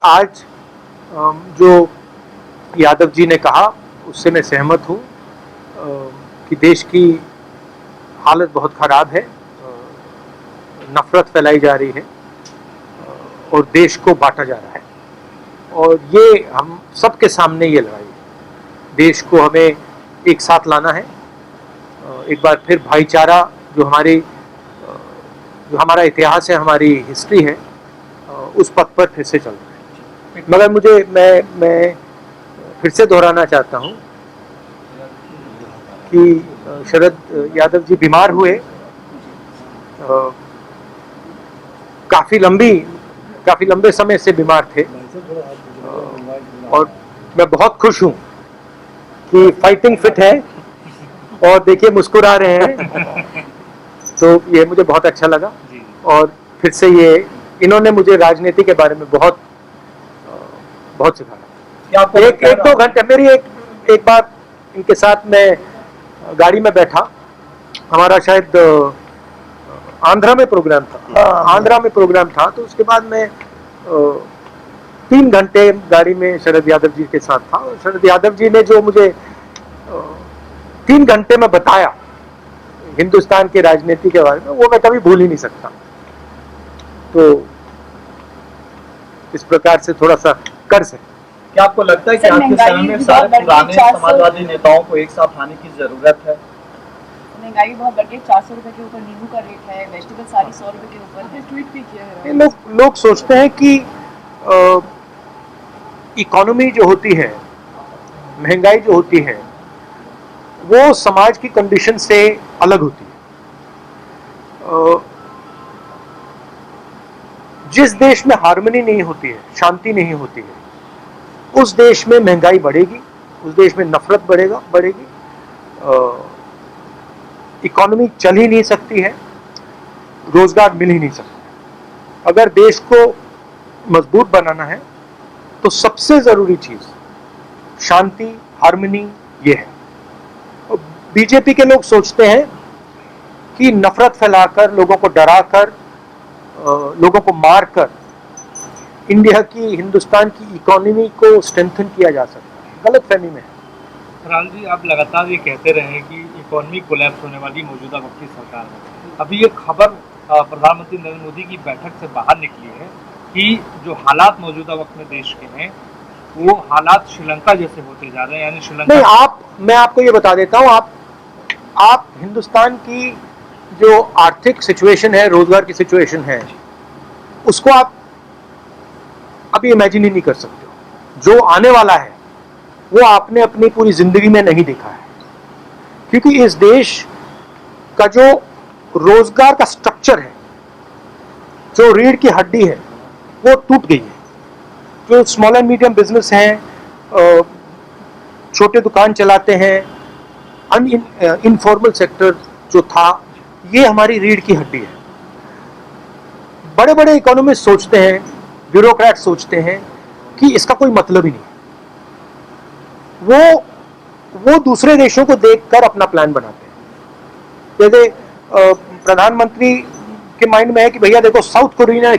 आज जो यादव जी ने कहा उससे मैं सहमत हूँ कि देश की हालत बहुत ख़राब है, नफरत फैलाई जा रही है और देश को बांटा जा रहा है। और ये हम सबके सामने ये लड़ाई है। देश को हमें एक साथ लाना है। एक बार फिर भाईचारा जो हमारा इतिहास है, हमारी हिस्ट्री है, उस पथ पर फिर से चलना है। मगर मैं फिर से दोहराना चाहता हूँ कि शरद यादव जी बीमार हुए, काफ़ी लंबे समय से बीमार थे, और मैं बहुत खुश हूँ कि फाइटिंग फिट है और देखिए मुस्कुरा रहे हैं। तो ये मुझे बहुत अच्छा लगा और फिर से इन्होंने मुझे राजनीति के बारे में बहुत सिखाया। एक दो घंटे मेरी एक बार इनके साथ मैं गाड़ी में बैठा, हमारा शायद आंध्रा में प्रोग्राम था, तो उसके बाद मैं 3 घंटे गाड़ी में शरद यादव जी के साथ था। और शरद यादव जी ने जो मुझे 3 घंटे में बताया हिंदुस्तान की राजनीति के बारे में, वो मैं कभी भूल ही नहीं सकता। तो इस प्रकार से थोड़ा सा कर सकते। क्या आपको लगता है कि आज के समय में सारे पुराने समाजवादी नेताओं को एक साथ आने की जरूरत है? महंगाई बहुत बढ़ गई, 400 रुपए के ऊपर नींबू का रेट है, वेजिटेबल सारी 100 रुपए के ऊपर है। ट्वीट भी किया है। लोग सोचते हैं कि इकोनॉमी जो होती है, महंगाई जो होती है, वो समाज की कंडीशन से अलग होती है। जिस देश में हार्मनी नहीं होती है, शांति नहीं होती है, उस देश में महंगाई बढ़ेगी, उस देश में नफरत बढ़ेगी, इकोनॉमी चल ही नहीं सकती है, रोजगार मिल ही नहीं सकता। अगर देश को मजबूत बनाना है तो सबसे जरूरी चीज शांति, हार्मनी ये है। बीजेपी के लोग सोचते हैं कि नफरत फैलाकर, लोगों को डराकर, लोगों को मारकर हिंदुस्तान की इकोनॉमी को स्ट्रेंथन किया जा सकता है। गलत फहमी में है। राहुल जी, आप लगातार ये कहते रहे हैं कि इकोनॉमी कोलैप्स होने वाली मौजूदा वक्त की सरकार में। अभी ये खबर प्रधानमंत्री नरेंद्र मोदी की बैठक से बाहर निकली है कि जो हालात मौजूदा वक्त में देश के हैं, वो हालात श्रीलंका जैसे होते जा रहे हैं। यानी श्रीलंका नहीं, मैं आपको ये बता देता हूँ, आप हिंदुस्तान की जो आर्थिक सिचुएशन है, रोजगार की सिचुएशन है, उसको आप अभी इमेजिन ही नहीं कर सकते हो। जो आने वाला है वो आपने अपनी पूरी जिंदगी में नहीं देखा है, क्योंकि इस देश का जो रोजगार का स्ट्रक्चर है, जो रीढ़ की हड्डी है, वो टूट गई है। जो स्मॉल एंड मीडियम बिजनेस हैं, छोटे दुकान चलाते हैं, इनफॉर्मल सेक्टर जो था, ये हमारी रीढ़ की हड्डी है। बड़े बड़े इकोनॉमिस्ट सोचते हैं, ब्यूरोक्रेट सोचते हैं कि इसका कोई मतलब ही नहीं। वो दूसरे देशों को देखकर अपना प्लान बनाते हैं। जैसे प्रधानमंत्री के माइंड में है कि भैया देखो, साउथ कोरिया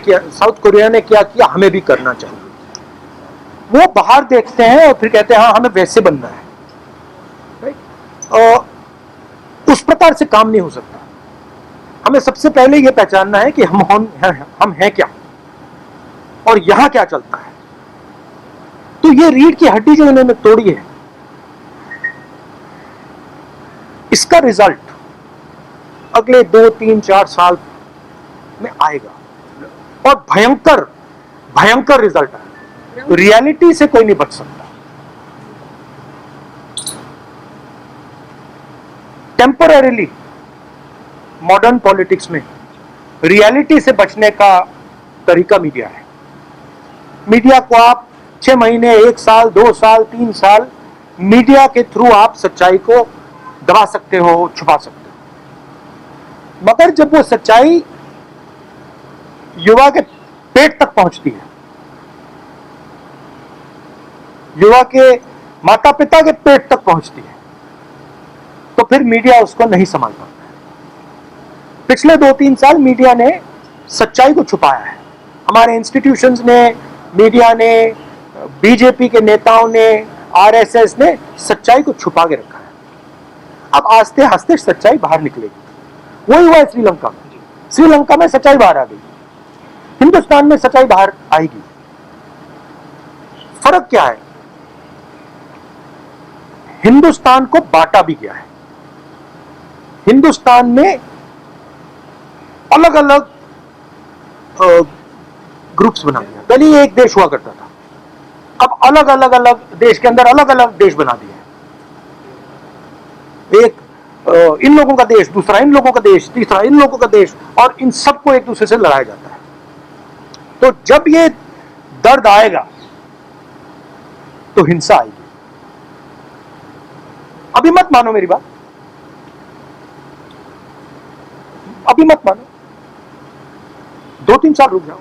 ने क्या किया, हमें भी करना चाहिए। वो बाहर देखते हैं और फिर कहते हैं हाँ, हमें वैसे बनना है। उस प्रकार से काम नहीं हो सकता। हमें सबसे पहले ये पहचानना है कि हम हैं क्या और यहां क्या चलता है। तो ये रीढ़ की हड्डी जो इन्होंने तोड़ी है, इसका रिजल्ट अगले 2, 3, 4 साल में आएगा और भयंकर रिजल्ट आएगा। रियलिटी से कोई नहीं बच सकता। टेम्पररीली मॉडर्न पॉलिटिक्स में रियलिटी से बचने का तरीका मीडिया है। मीडिया को आप 6 महीने, 1 साल, 2 साल, 3 साल मीडिया के थ्रू आप सच्चाई को दबा सकते हो, छुपा सकते हो। मगर जब वो सच्चाई युवा के पेट तक पहुंचती है, युवा के माता पिता के पेट तक पहुंचती है, तो फिर मीडिया उसको नहीं संभाल पाता है। पिछले 2-3 साल मीडिया ने सच्चाई को छुपाया है। हमारे इंस्टीट्यूशंस ने मीडिया ने, बीजेपी के नेताओं ने, आरएसएस ने सच्चाई को छुपा के रखा है। अब आस्ते आस्ते सच्चाई बाहर निकलेगी। वही हुआ है श्रीलंका में। श्रीलंका में सच्चाई बाहर आ गई, हिंदुस्तान में सच्चाई बाहर आएगी। फर्क क्या है? हिंदुस्तान को बांटा भी गया है। हिंदुस्तान में अलग अलग ग्रुप्स बना दिया। पहले ये एक देश हुआ करता था, अब अलग अलग देश के अंदर अलग अलग देश बना दिया है। एक इन लोगों का देश, दूसरा इन लोगों का देश, तीसरा इन लोगों का देश, और इन सबको एक दूसरे से लड़ाया जाता है। तो जब ये दर्द आएगा तो हिंसा आएगी। अभी मत मानो मेरी बात, अभी मत मानो, 2-3 साल रुक जाओ।